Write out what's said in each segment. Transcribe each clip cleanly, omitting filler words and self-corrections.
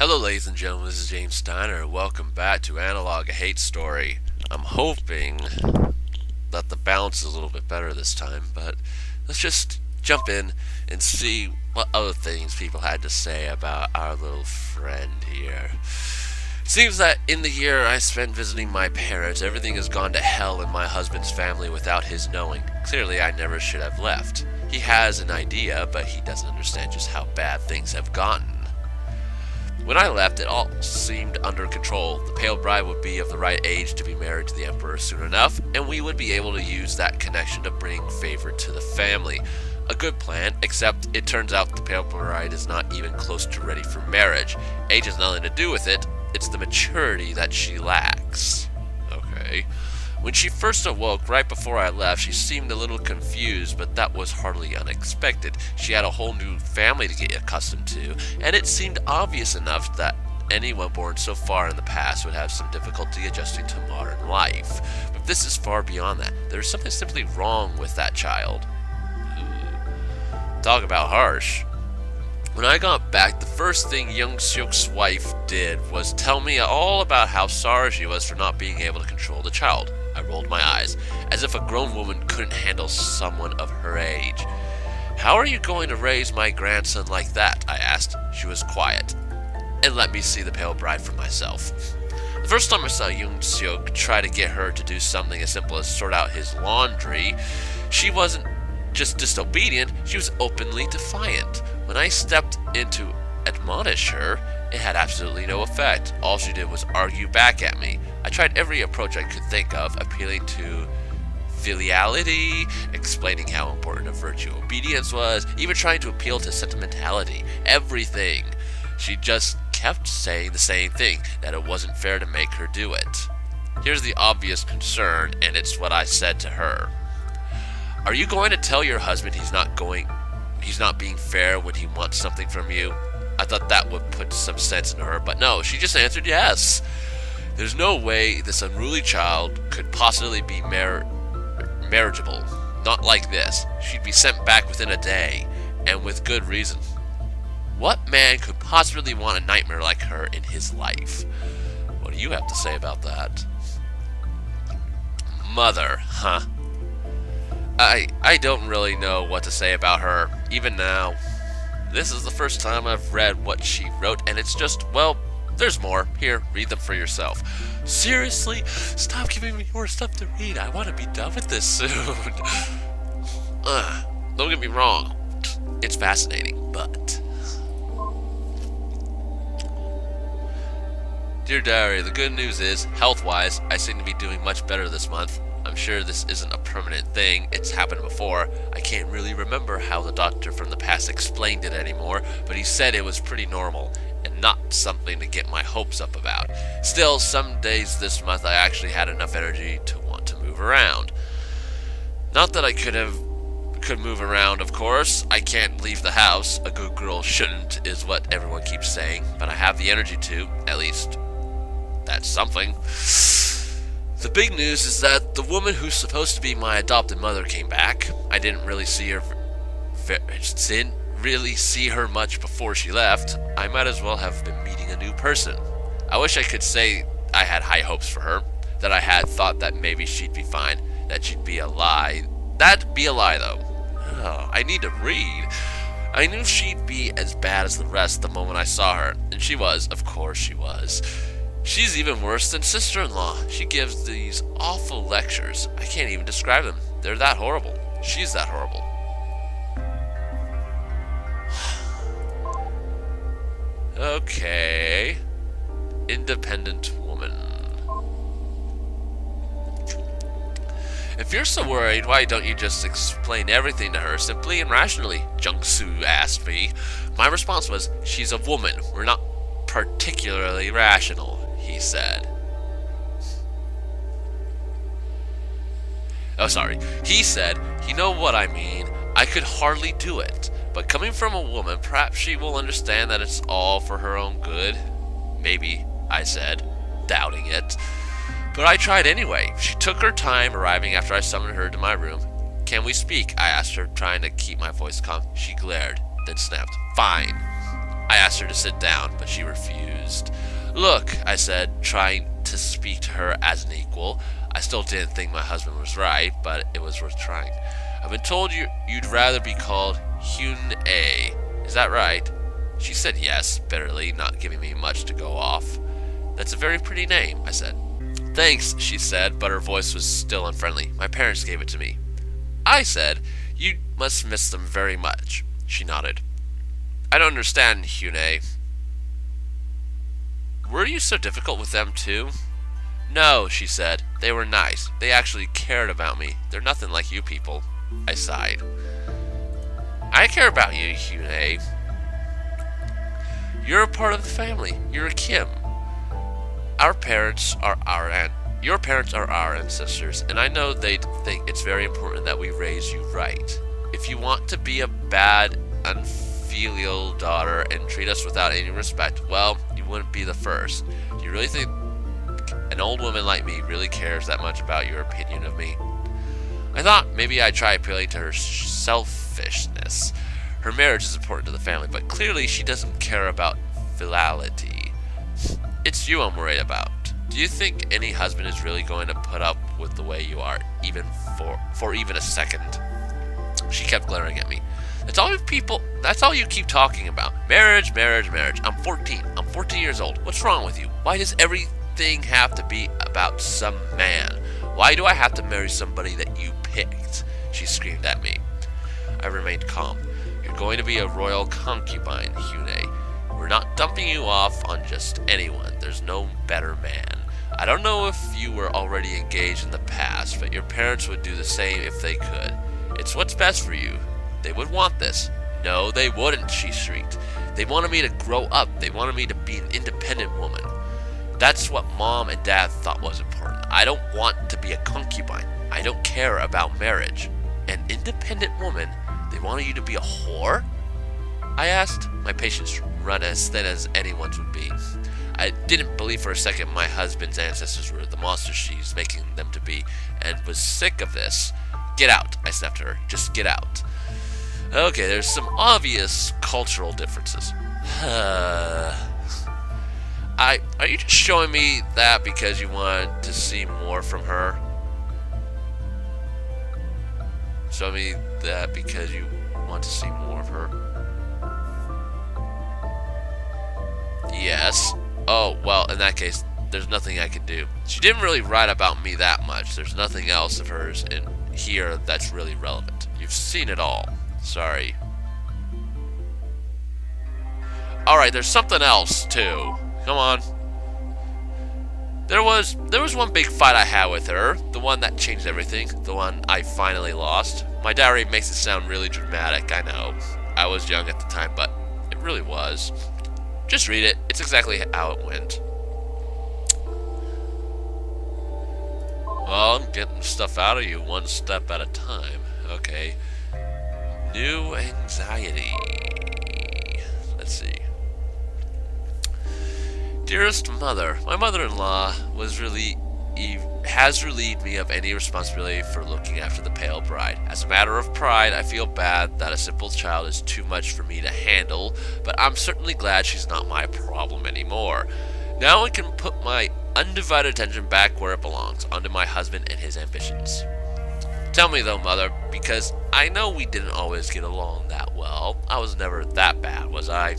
Hello, ladies and gentlemen, this is James Steiner. Welcome back to Analogue, a hate story. I'm hoping that the balance is a little bit better this time, but let's just jump in and see what other things people had to say about our little friend here. Seems that in the year I spent visiting my parents, everything has gone to hell in my husband's family without his knowing. Clearly, I never should have left. He has an idea, but he doesn't understand just how bad things have gotten. When I left, it all seemed under control. The pale bride would be of the right age to be married to the emperor soon enough, and we would be able to use that connection to bring favor to the family. A good plan, except it turns out the pale bride is not even close to ready for marriage. Age has nothing to do with it, it's the maturity that she lacks. Okay. When she first awoke, right before I left, she seemed a little confused, but that was hardly unexpected. She had a whole new family to get accustomed to, and it seemed obvious enough that anyone born so far in the past would have some difficulty adjusting to modern life. But this is far beyond that. There is something simply wrong with that child. Talk about harsh. When I got back, the first thing Young Seok's wife did was tell me all about how sorry she was for not being able to control the child. I rolled my eyes, as if a grown woman couldn't handle someone of her age. "How are you going to raise my grandson like that?" I asked. She was quiet, and let me see the pale bride for myself. The first time I saw Young Seok try to get her to do something as simple as sort out his laundry, she wasn't just disobedient, she was openly defiant. When I stepped in to admonish her, it had absolutely no effect. All she did was argue back at me. I tried every approach I could think of, appealing to filiality, explaining how important a virtue obedience was, even trying to appeal to sentimentality. Everything. She just kept saying the same thing, that it wasn't fair to make her do it. Here's the obvious concern, and it's what I said to her. "Are you going to tell your husband he's not being fair when he wants something from you?" I thought that would put some sense into her, but no, she just answered yes. There's no way this unruly child could possibly be marriageable. Not like this. She'd be sent back within a day, and with good reason. What man could possibly want a nightmare like her in his life? What do you have to say about that? Mother, huh? I don't really know what to say about her, even now. This is the first time I've read what she wrote, and it's just, well, there's more. Here, read them for yourself. Seriously? Stop giving me more stuff to read. I want to be done with this soon. Don't get me wrong. It's fascinating, but... Dear Diary, the good news is, health-wise, I seem to be doing much better this month. I'm sure this isn't a permanent thing. It's happened before. I can't really remember how the doctor from the past explained it anymore, but he said it was pretty normal and not something to get my hopes up about. Still, some days this month I actually had enough energy to want to move around. Not that I could move around, of course. I can't leave the house. A good girl shouldn't, is what everyone keeps saying, but I have the energy to, at least. That's something. The big news is that the woman who's supposed to be my adopted mother came back. I didn't really see her much before she left. I might as well have been meeting a new person. I wish I could say I had high hopes for her, that I had thought that maybe she'd be fine, that she'd be a lie. That'd be a lie, though. Oh, I need to read. I knew she'd be as bad as the rest the moment I saw her, and she was, of course she was. She's even worse than sister-in-law. She gives these awful lectures. I can't even describe them. They're that horrible. She's that horrible. Okay. Independent woman. If you're so worried, why don't you just explain everything to her simply and rationally? Jung-soo asked me. My response was, she's a woman. We're not particularly rational, he said. Oh, sorry. He said, you know what I mean. I could hardly do it. But coming from a woman, perhaps she will understand that it's all for her own good. Maybe, I said, doubting it. But I tried anyway. She took her time arriving after I summoned her to my room. Can we speak? I asked her, trying to keep my voice calm. She glared, then snapped, fine. I asked her to sit down, but she refused. confused. Look, I said, trying to speak to her as an equal. I still didn't think my husband was right, but it was worth trying. I've been told you'd rather be called Hyun-A. Is that right? She said yes, bitterly, not giving me much to go off. That's a very pretty name, I said. Thanks, she said, but her voice was still unfriendly. My parents gave it to me. I said, you must miss them very much. She nodded. I don't understand, Hyun-A. Were you so difficult with them, too? No, she said. They were nice. They actually cared about me. They're nothing like you people. I sighed. I care about you, Hyun-A. You're a part of the family. You're a Kim. Your parents are our ancestors, and I know they'd think it's very important that we raise you right. If you want to be a bad, unfilial daughter and treat us without any respect, well, you wouldn't be the first. Do you really think an old woman like me really cares that much about your opinion of me? I thought maybe I'd try appealing to her selfishness. Her marriage is important to the family, but clearly she doesn't care about filiality. It's you I'm worried about. Do you think any husband is really going to put up with the way you are, even for even a second? She kept glaring at me. That's all you keep talking about. Marriage, marriage, marriage. I'm 14. I'm 14 years old. What's wrong with you? Why does everything have to be about some man? Why do I have to marry somebody that you picked? She screamed at me. I remained calm. You're going to be a royal concubine, Hyun-A. We're not dumping you off on just anyone. There's no better man. I don't know if you were already engaged in the past, but your parents would do the same if they could. It's what's best for you. They would want this. No, they wouldn't, she shrieked. They wanted me to grow up. They wanted me to be an independent woman. That's what Mom and Dad thought was important. I don't want to be a concubine. I don't care about marriage. An independent woman? They wanted you to be a whore? I asked. My patience run as thin as anyone's would be. I didn't believe for a second my husband's ancestors were the monsters she's making them to be, and was sick of this. Get out, I snapped at her. Just get out. Okay, there's some obvious cultural differences. Are you just showing me that because you want to see more from her? Show me that because you want to see more of her? Yes. Oh, well, in that case, there's nothing I can do. She didn't really write about me that much. There's nothing else of hers in here that's really relevant. You've seen it all. Sorry. Alright, there's something else, too. Come on. There was one big fight I had with her. The one that changed everything. The one I finally lost. My diary makes it sound really dramatic, I know. I was young at the time, but it really was. Just read it. It's exactly how it went. Well, I'm getting stuff out of you one step at a time. Okay. New anxiety. Let's see. Dearest Mother, my mother-in-law has relieved me of any responsibility for looking after the pale bride. As a matter of pride, I feel bad that a simple child is too much for me to handle, but I'm certainly glad she's not my problem anymore. Now I can put my undivided attention back where it belongs, onto my husband and his ambitions. Tell me though, Mother, because I know we didn't always get along that well. I was never that bad, was I?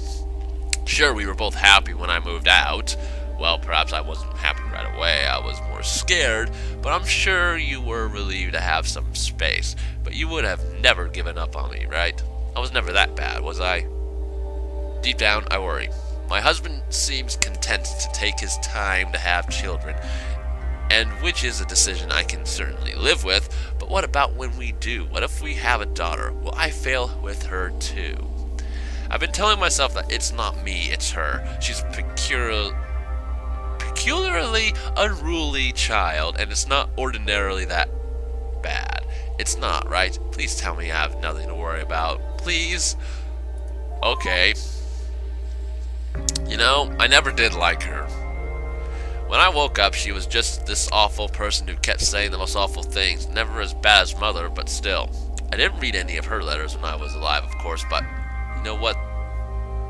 Sure, we were both happy when I moved out. Well, perhaps I wasn't happy right away. I was more scared, but I'm sure you were relieved to have some space. But you would have never given up on me, right? I was never that bad, was I? Deep down, I worry. My husband seems content to take his time to have children, and which is a decision I can certainly live with. But what about when we do? What if we have a daughter? Will I fail with her too? I've been telling myself that it's not me, it's her. She's a peculiarly unruly child, and it's not ordinarily that bad. It's not, right? Please tell me I have nothing to worry about. Please? Okay. You know, I never did like her. When I woke up, she was just this awful person who kept saying the most awful things. Never as bad as Mother, but still. I didn't read any of her letters when I was alive, of course, but you know what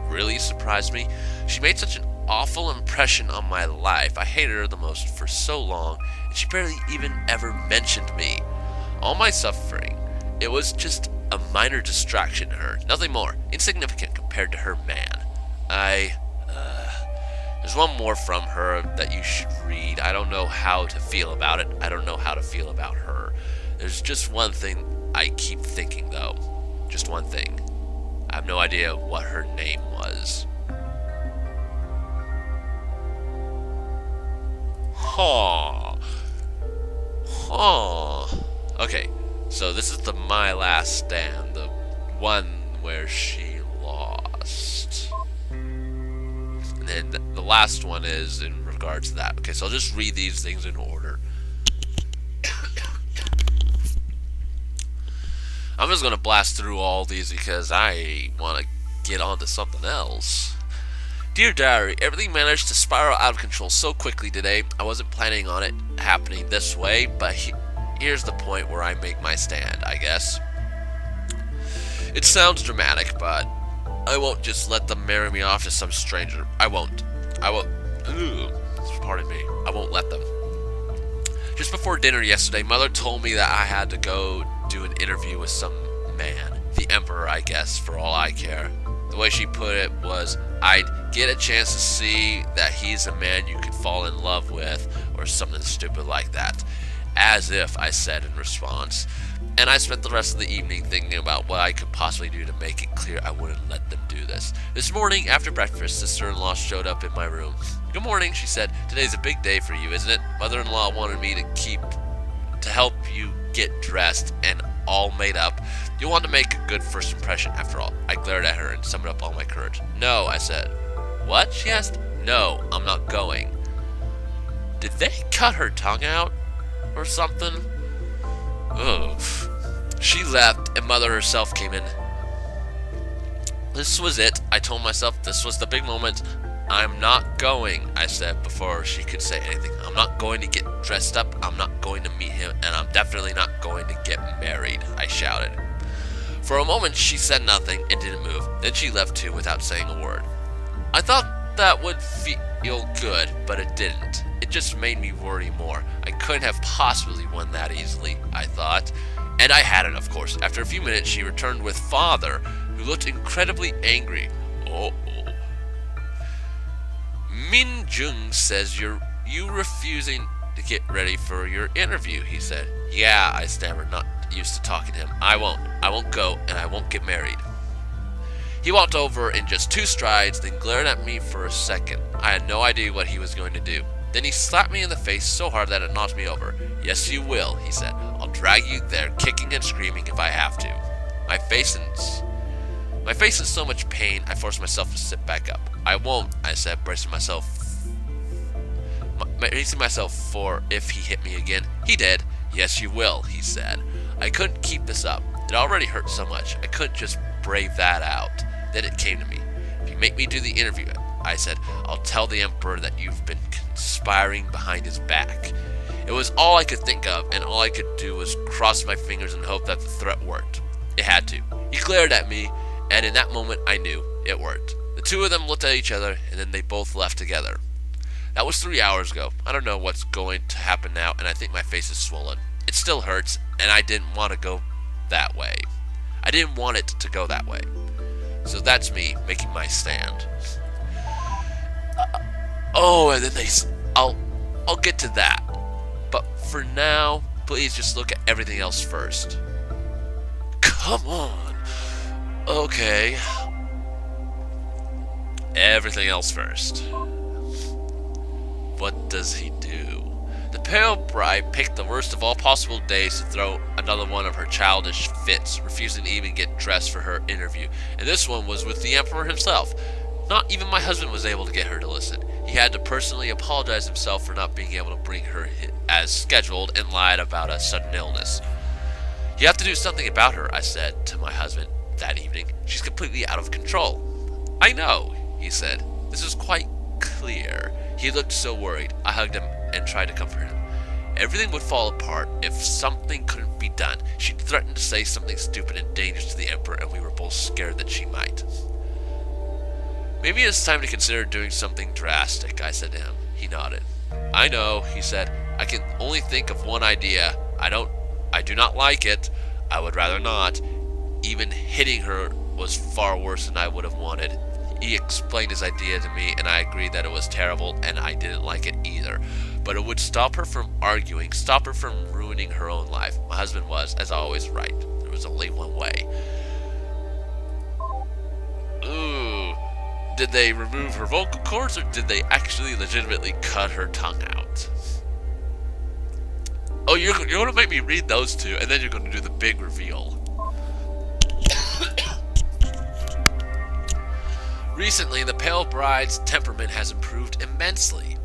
really surprised me? She made such an awful impression on my life. I hated her the most for so long, and she barely even ever mentioned me. All my suffering, it was just a minor distraction to her, nothing more, insignificant compared to her man. There's one more from her that you should read. I don't know how to feel about it. I don't know how to feel about her. There's just one thing I keep thinking, though. Just one thing. I have no idea what her name was. Okay, so this is the My Last Stand, the one where she lost. And then the last one is in regards to that. Okay, so I'll just read these things in order. I'm just going to blast through all these because I want to get on to something else. Dear Diary, everything managed to spiral out of control so quickly today. I wasn't planning on it happening this way, but here's the point where I make my stand, I guess. It sounds dramatic, but I won't just let them marry me off to some stranger. I won't. Pardon me. I won't let them. Just before dinner yesterday, Mother told me that I had to go do an interview with some man. The Emperor, I guess, for all I care. The way she put it was, I'd get a chance to see that he's a man you could fall in love with, or something stupid like that. As if, I said in response. And I spent the rest of the evening thinking about what I could possibly do to make it clear I wouldn't let them do this. This morning, after breakfast, sister-in-law showed up in my room. Good morning, she said. Today's a big day for you, isn't it? Mother-in-law wanted me to help you get dressed and all made up. You want to make a good first impression, after all. I glared at her and summoned up all my courage. No, I said. What? She asked. No, I'm not going. Did they cut her tongue out? Or something? Ugh. She left, and Mother herself came in. This was it. I told myself this was the big moment. I'm not going, I said before she could say anything. I'm not going to get dressed up. I'm not going to meet him, and I'm definitely not going to get married, I shouted. For a moment, she said nothing and didn't move. Then she left too without saying a word. I thought that would feel good, but it didn't. It just made me worry more. I couldn't have possibly won that easily, I thought. And I hadn't, of course. After a few minutes, she returned with Father, who looked incredibly angry. Min Jung says you refusing to get ready for your interview, he said. Yeah, I stammered, not used to talking to him. I won't go, and I won't get married. He walked over in just 2 strides, then glared at me for a second. I had no idea what he was going to do. Then he slapped me in the face so hard that it knocked me over. Yes, you will, he said. I'll drag you there, kicking and screaming if I have to. My face in so much pain, I forced myself to sit back up. I won't, I said, bracing myself for if he hit me again. He did. Yes, you will, he said. I couldn't keep this up. It already hurt so much. I couldn't just brave that out. Then it came to me. If you make me do the interview, I said, I'll tell the Emperor that you've been conspiring behind his back. It was all I could think of, and all I could do was cross my fingers and hope that the threat worked. It had to. He glared at me, and in that moment I knew it worked. The two of them looked at each other, and then they both left together. That was 3 hours ago. I don't know what's going to happen now, and I think my face is swollen. It still hurts, and I didn't want to go that way. I didn't want it to go that way. So that's me making my stand. And then I'll get to that. But for now, please just look at everything else first. Come on. Okay. Everything else first. What does he do? The pale bride picked the worst of all possible days to throw another one of her childish fits, refusing to even get dressed for her interview. And this one was with the Emperor himself. Not even my husband was able to get her to listen. He had to personally apologize himself for not being able to bring her as scheduled and lied about a sudden illness. You have to do something about her, I said to my husband that evening. She's completely out of control. I know, he said. This is quite clear. He looked so worried. I hugged him and tried to comfort him. Everything would fall apart if something couldn't be done. She'd threatened to say something stupid and dangerous to the Emperor, and we were both scared that she might. Maybe it's time to consider doing something drastic, I said to him. He nodded. I know, he said. I can only think of one idea. I do not like it. I would rather not. Even hitting her was far worse than I would have wanted. He explained his idea to me, and I agreed that it was terrible, and I didn't like it either. But it would stop her from arguing, stop her from ruining her own life. My husband was, as always, right. There was only one way. Ooh. Did they remove her vocal cords, or did they actually legitimately cut her tongue out? Oh, you're going to make me read those two, and then you're going to do the big reveal. Recently, the pale bride's temperament has improved immensely.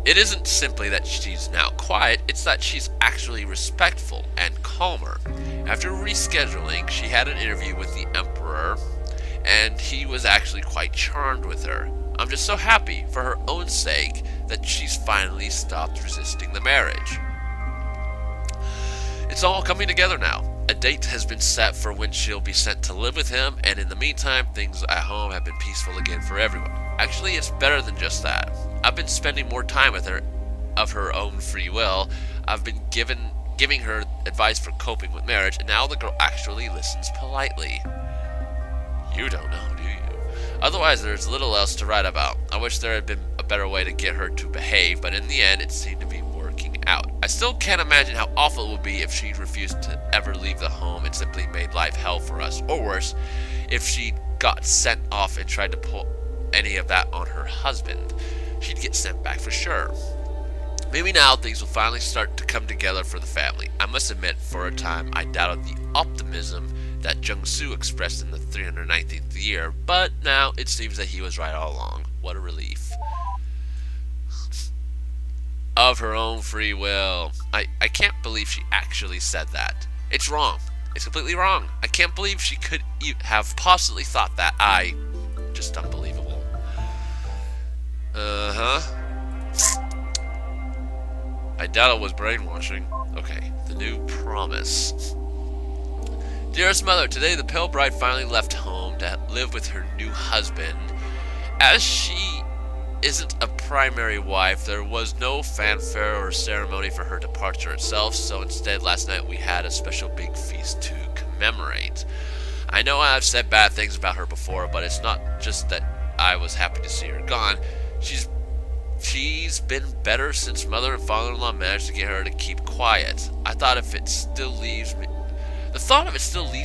It isn't simply that she's now quiet, it's that she's actually respectful and calmer. After rescheduling, she had an interview with the Emperor, and he was actually quite charmed with her. I'm just so happy, for her own sake, that she's finally stopped resisting the marriage. It's all coming together now. A date has been set for when she'll be sent to live with him, and in the meantime, things at home have been peaceful again for everyone. Actually, it's better than just that. I've been spending more time with her of her own free will. I've been giving her advice for coping with marriage, and now the girl actually listens politely. You don't know, do you? Otherwise, there's little else to write about. I wish there had been a better way to get her to behave, but in the end, it seemed to be working out. I still can't imagine how awful it would be if she refused to ever leave the home and simply made life hell for us, or worse, if she got sent off and tried to pull any of that on her husband. She'd get sent back for sure. Maybe now things will finally start to come together for the family. I must admit, for a time, I doubted the optimism that Jung-soo expressed in the 319th year, but now it seems that he was right all along. What a relief. Of her own free will. I can't believe she actually said that. It's wrong. It's completely wrong. I can't believe she could have possibly thought that. Just unbelievable. I doubt it was brainwashing. Okay, the new promise. Dearest mother, today the pale bride finally left home to live with her new husband. As she isn't a primary wife, there was no fanfare or ceremony for her departure itself, so instead last night we had a special big feast to commemorate. I know I've said bad things about her before, but it's not just that I was happy to see her gone. She's been better since mother and father-in-law managed to get her to keep quiet. The thought of it still leaves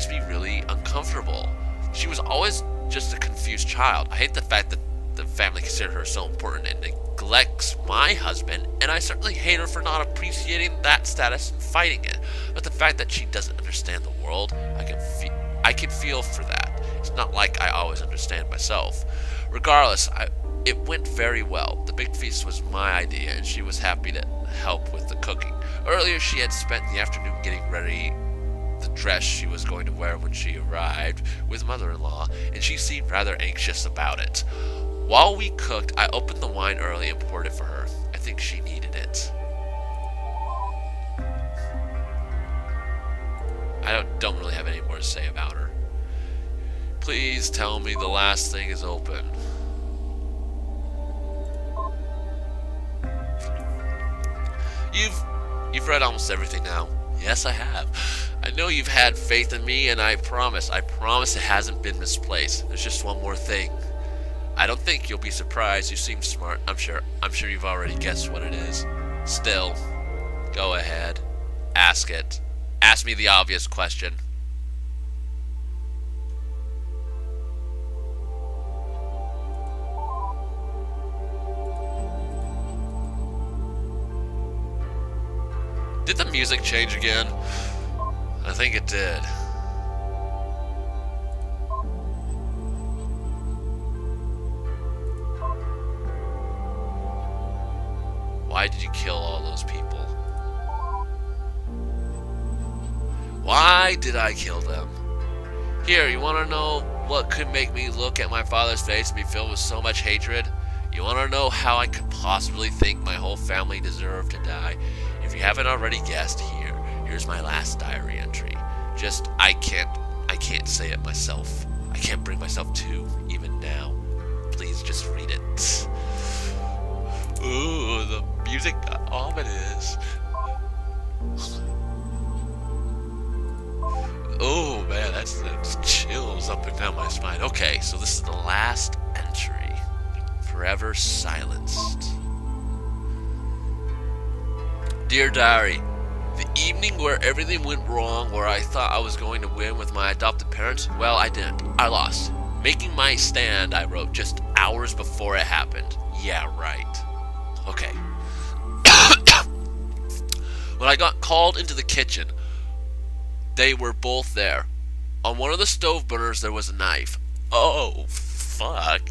me really uncomfortable. She was always just a confused child. I hate the fact that the family considered her so important and neglects my husband, and I certainly hate her for not appreciating that status and fighting it. But the fact that she doesn't understand the world, I can feel for that. It's not like I always understand myself. Regardless, it went very well. The big feast was my idea, and she was happy to help with the cooking. Earlier, she had spent the afternoon getting ready the dress she was going to wear when she arrived with mother-in-law, and she seemed rather anxious about it. While we cooked, I opened the wine early and poured it for her. I think she needed it. I don't really have any more to say about her. Please tell me the last thing is open. You've read almost everything now. Yes, I have. I know you've had faith in me, and I promise it hasn't been misplaced. There's just one more thing. I don't think you'll be surprised. You seem smart. I'm sure you've already guessed what it is. Still, go ahead. Ask it. Ask me the obvious question. Did the music change again? I think it did. Why did you kill all those people? Why did I kill them? Here, you want to know what could make me look at my father's face and be filled with so much hatred? You want to know how I could possibly think my whole family deserved to die? If you haven't already guessed, here's my last diary entry. I can't say it myself. I can't bring myself to, even now. Please just read it. Ooh, the music got ominous. Oh man, that's chills up and down my spine. Okay, so this is the last entry. Forever silenced. Dear Diary, the evening where everything went wrong, where I thought I was going to win with my adopted parents, well, I didn't. I lost. Making my stand, I wrote just hours before it happened. Yeah, right. Okay. When I got called into the kitchen, they were both there. On one of the stove burners, there was a knife. Oh, fuck.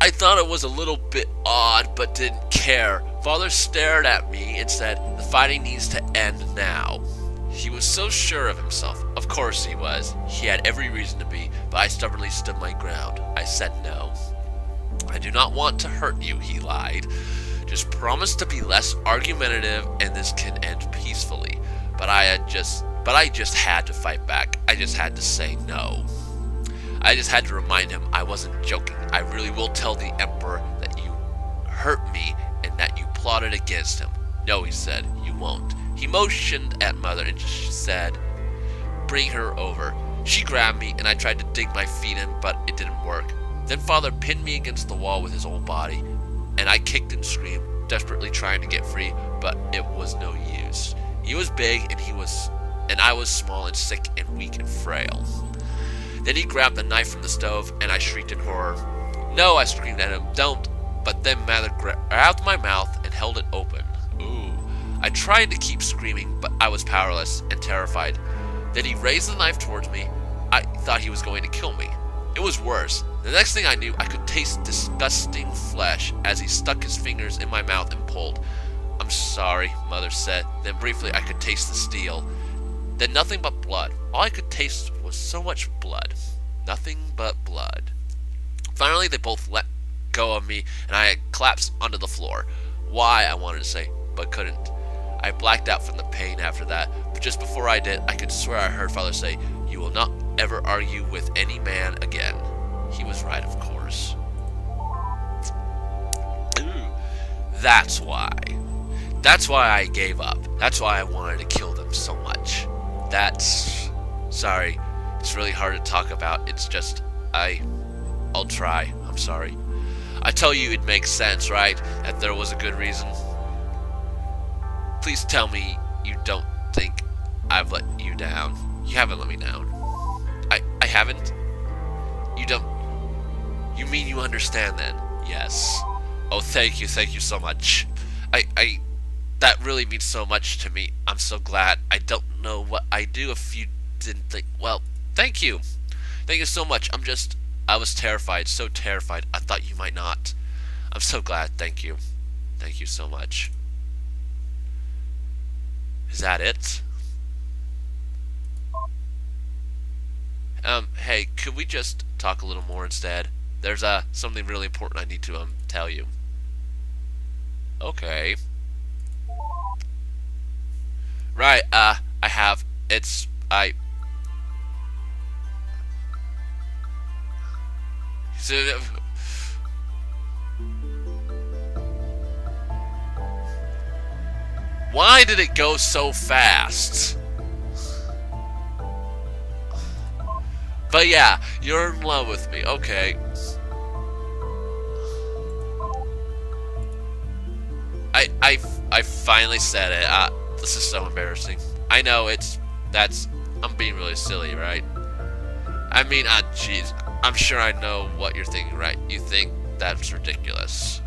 I thought it was a little bit odd, but didn't care. Father stared at me and said, the fighting needs to end now. He was so sure of himself. Of course he was. He had every reason to be, but I stubbornly stood my ground. I said no. I do not want to hurt you, he lied. Just promise to be less argumentative and this can end peacefully. But I just had to fight back. I just had to say no. I just had to remind him I wasn't joking. I really will tell the Emperor that you hurt me and that you plotted against him. No, he said, you won't. He motioned at Mother and she said, bring her over. She grabbed me and I tried to dig my feet in, but it didn't work. Then Father pinned me against the wall with his whole body, and I kicked and screamed, desperately trying to get free, but it was no use. He was big and I was small and sick and weak and frail. Then he grabbed the knife from the stove, and I shrieked in horror. No, I screamed at him, don't. But then Mother grabbed my mouth and held it open. Ooh. I tried to keep screaming, but I was powerless and terrified. Then he raised the knife towards me. I thought he was going to kill me. It was worse. The next thing I knew, I could taste disgusting flesh as he stuck his fingers in my mouth and pulled. I'm sorry, Mother said. Then briefly I could taste the steel. Then nothing but blood. All I could taste was so much blood. Nothing but blood. Finally, they both let go of me, and I collapsed onto the floor. Why, I wanted to say, but couldn't. I blacked out from the pain after that, but just before I did, I could swear I heard Father say, you will not ever argue with any man again. He was right, of course. Ooh, that's why. That's why I gave up. That's why I wanted to kill them so much. Sorry, it's really hard to talk about. It's just, I'll try. I'm sorry. I tell you it makes sense, right? That there was a good reason. Please tell me you don't think I've let you down. You haven't let me down. I haven't? You don't... You mean you understand then? Yes. Oh, thank you so much. That really means so much to me. I'm so glad. I don't know what I'd do if you didn't think... Well, thank you. Thank you so much. I was terrified, so terrified. I thought you might not. I'm so glad. Thank you. Thank you so much. Is that it? Hey, could we just talk a little more instead? There's something really important I need to tell you. Okay. Right, I have. So, why did it go so fast? But yeah, you're in love with me. Okay. I finally said it. This is so embarrassing. I know I'm being really silly, right? I mean, jeez. I'm sure I know what you're thinking, right? You think that's ridiculous.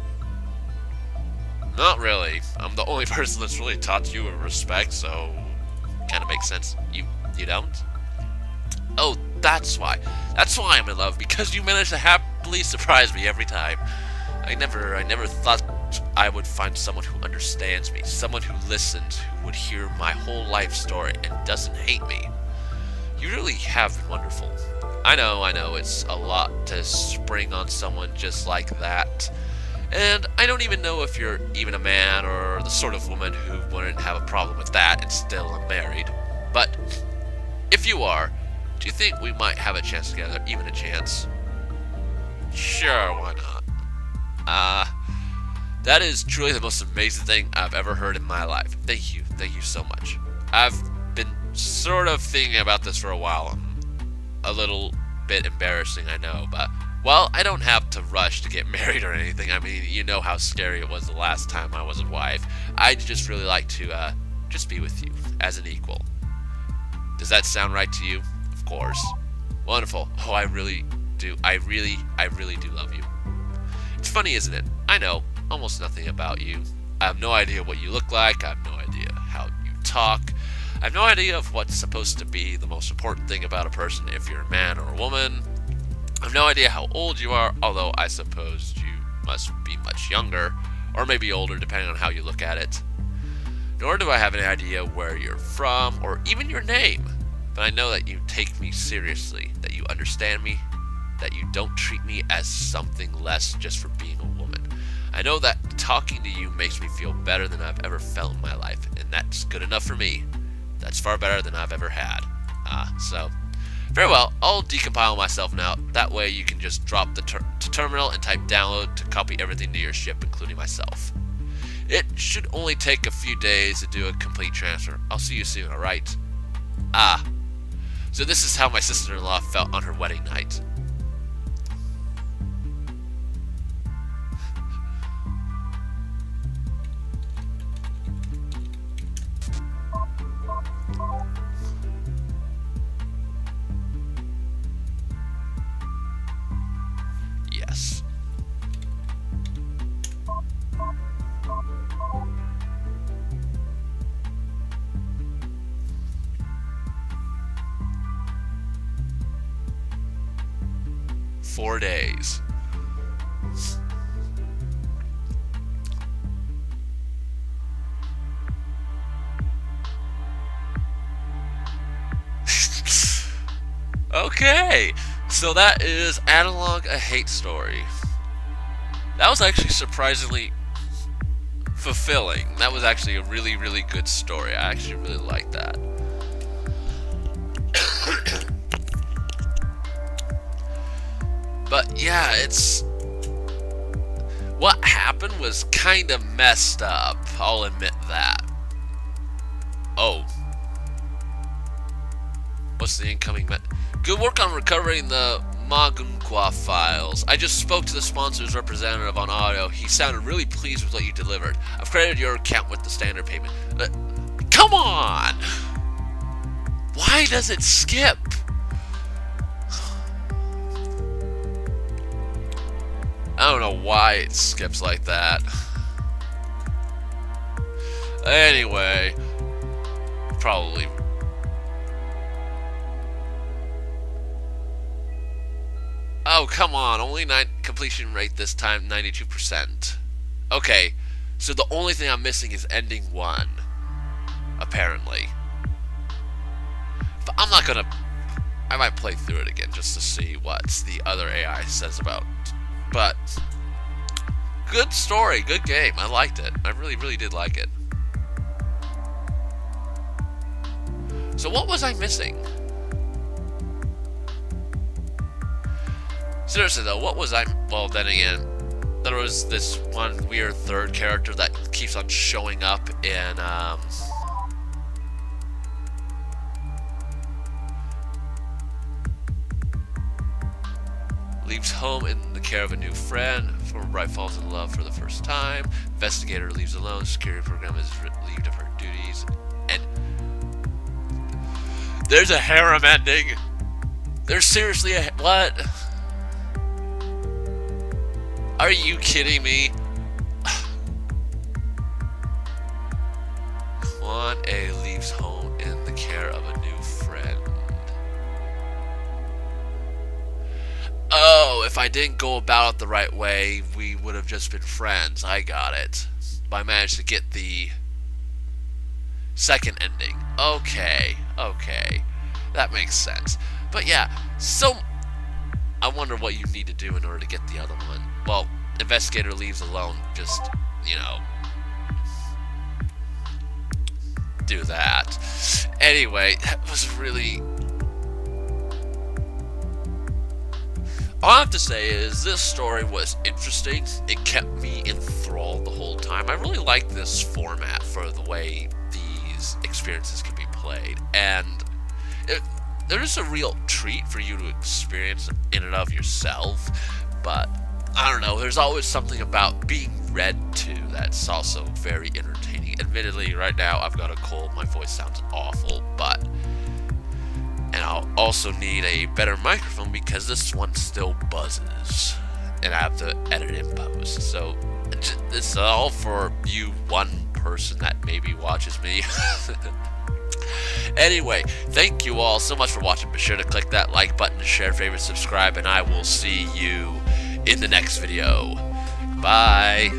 Not really. I'm the only person that's really taught you respect, so kind of makes sense. You don't? Oh, that's why. That's why I'm in love, because you manage to happily surprise me every time. I never thought I would find someone who understands me, someone who listens, who would hear my whole life story and doesn't hate me. You really have been wonderful. I know, it's a lot to spring on someone just like that. And I don't even know if you're even a man or the sort of woman who wouldn't have a problem with that and still unmarried. But if you are, Do you think we might have a chance together? Even a chance? Sure, why not? That is truly the most amazing thing I've ever heard in my life. Thank you. Thank you so much. I've been sort of thinking about this for a while. A little bit embarrassing, I know, but, well, I don't have to rush to get married or anything. I mean, you know how scary it was the last time I was a wife. I'd just really like to, just be with you as an equal. Does that sound right to you? Of course. Wonderful. Oh, I really do. I really do love you. It's funny, isn't it? I know almost nothing about you. I have no idea what you look like. I have no idea how you talk. I have no idea of what's supposed to be the most important thing about a person, if you're a man or a woman. I have no idea how old you are, although I suppose you must be much younger, or maybe older, depending on how you look at it. Nor do I have any idea where you're from, or even your name. But I know that you take me seriously, that you understand me, that you don't treat me as something less just for being a woman. I know that talking to you makes me feel better than I've ever felt in my life, and that's good enough for me. That's far better than I've ever had. So, very well, I'll decompile myself now. That way you can just drop the terminal and type download to copy everything to your ship, including myself. It should only take a few days to do a complete transfer. I'll see you soon, alright? So this is how my sister-in-law felt on her wedding night. Yes. Four days. Okay, so that is Analogue, a hate story. That was actually surprisingly fulfilling. That was actually a really, really good story. I actually really liked that. But yeah, what happened was kind of messed up. I'll admit that. Oh. What's the incoming Good work on recovering the Magunqua files. I just spoke to the sponsor's representative on audio. He sounded really pleased with what you delivered. I've credited your account with the standard payment. Come on! Why does it skip? I don't know why it skips like that. Anyway, probably. Oh, come on. Only completion rate this time, 92%. Okay, so the only thing I'm missing is ending 1. Apparently. But I'm not gonna... I might play through it again just to see what the other AI says about. But, good story, good game. I liked it. I really, really did like it. So what was I missing? Seriously though, what was I... Well, then again, there was this one weird third character that keeps on showing up in, leaves home in the care of a new friend. Former bride falls in love for the first time. Investigator leaves alone. Security program is relieved of her duties. And there's a harem ending. There's seriously a... What? Are you kidding me? Juan A leaves home in the care of a new friend. Oh, if I didn't go about it the right way, we would have just been friends. I got it. But I managed to get the second ending. Okay. That makes sense. But yeah, so I wonder what you need to do in order to get the other one. Well, investigator leaves alone. Just, do that. Anyway, that was really... All I have to say is this story was interesting. It kept me enthralled the whole time. I really like this format for the way these experiences can be played, and there is a real treat for you to experience in and of yourself, but I don't know, there's always something about being read to that's also very entertaining. Admittedly, right now I've got a cold, my voice sounds awful, and I'll also need a better microphone because this one still buzzes, and I have to edit in post, so this is all for you one person that maybe watches me. Anyway, thank you all so much for watching. Be sure to click that like button, share, favorite, subscribe, and I will see you in the next video. Bye.